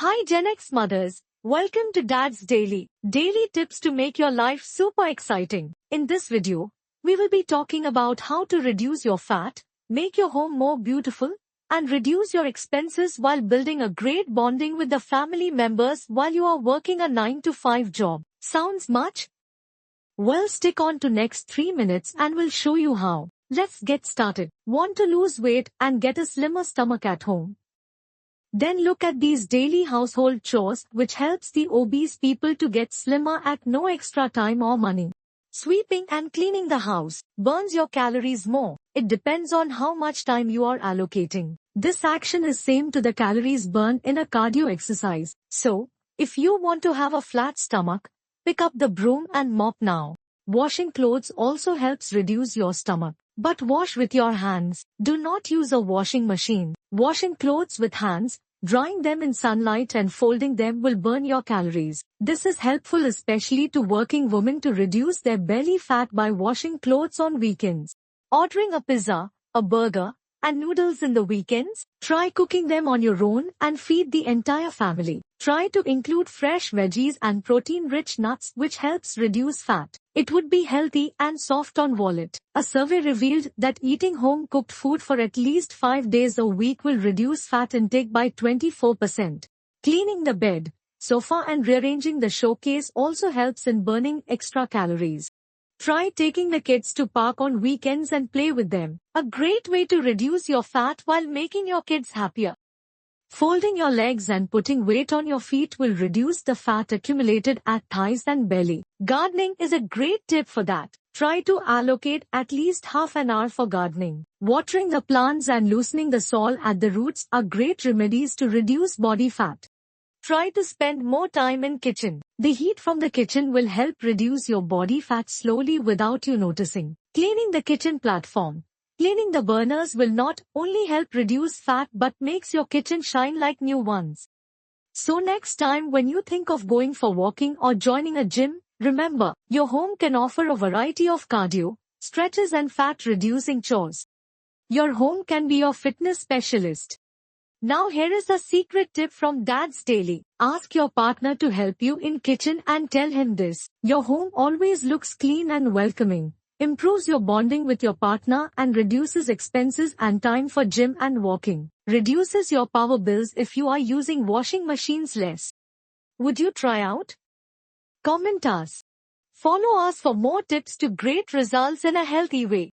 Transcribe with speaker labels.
Speaker 1: Hi Gen X mothers, welcome to Dad's Daily Tips to make your life super exciting. In this video, we will be talking about how to reduce your fat, make your home more beautiful, and reduce your expenses while building a great bonding with the family members while you are working a 9 to 5 job. Sounds much? Well, stick on to next 3 minutes and we'll show you how. Let's get started. Want to lose weight and get a slimmer stomach at home? Then look at these daily household chores which helps the obese people to get slimmer at no extra time or money. Sweeping and cleaning the house burns your calories more. It depends on how much time you are allocating. This action is same to the calories burned in a cardio exercise. So, if you want to have a flat stomach, pick up the broom and mop now. Washing clothes also helps reduce your stomach. But wash with your hands. Do not use a washing machine. Washing clothes with hands, drying them in sunlight and folding them will burn your calories. This is helpful especially to working women to reduce their belly fat by washing clothes on weekends. Ordering a pizza, a burger, and noodles in the weekends? Try cooking them on your own and feed the entire family. Try to include fresh veggies and protein-rich nuts which helps reduce fat. It would be healthy and soft on wallet. A survey revealed that eating home-cooked food for at least 5 days a week will reduce fat intake by 24%. Cleaning the bed, sofa and rearranging the showcase also helps in burning extra calories. Try taking the kids to park on weekends and play with them. A great way to reduce your fat while making your kids happier. Folding your legs and putting weight on your feet will reduce the fat accumulated at thighs and belly. Gardening is a great tip for that. Try to allocate at least half an hour for gardening. Watering the plants and loosening the soil at the roots are great remedies to reduce body fat. Try to spend more time in kitchen. The heat from the kitchen will help reduce your body fat slowly without you noticing. Cleaning the kitchen platform. Cleaning the burners will not only help reduce fat but makes your kitchen shine like new ones. So next time when you think of going for walking or joining a gym, remember, your home can offer a variety of cardio, stretches and fat-reducing chores. Your home can be your fitness specialist. Now here is a secret tip from Dad's Daily. Ask your partner to help you in kitchen and tell him this. Your home always looks clean and welcoming. Improves your bonding with your partner and reduces expenses and time for gym and walking. Reduces your power bills if you are using washing machines less. Would you try out? Comment us. Follow us for more tips to great results in a healthy way.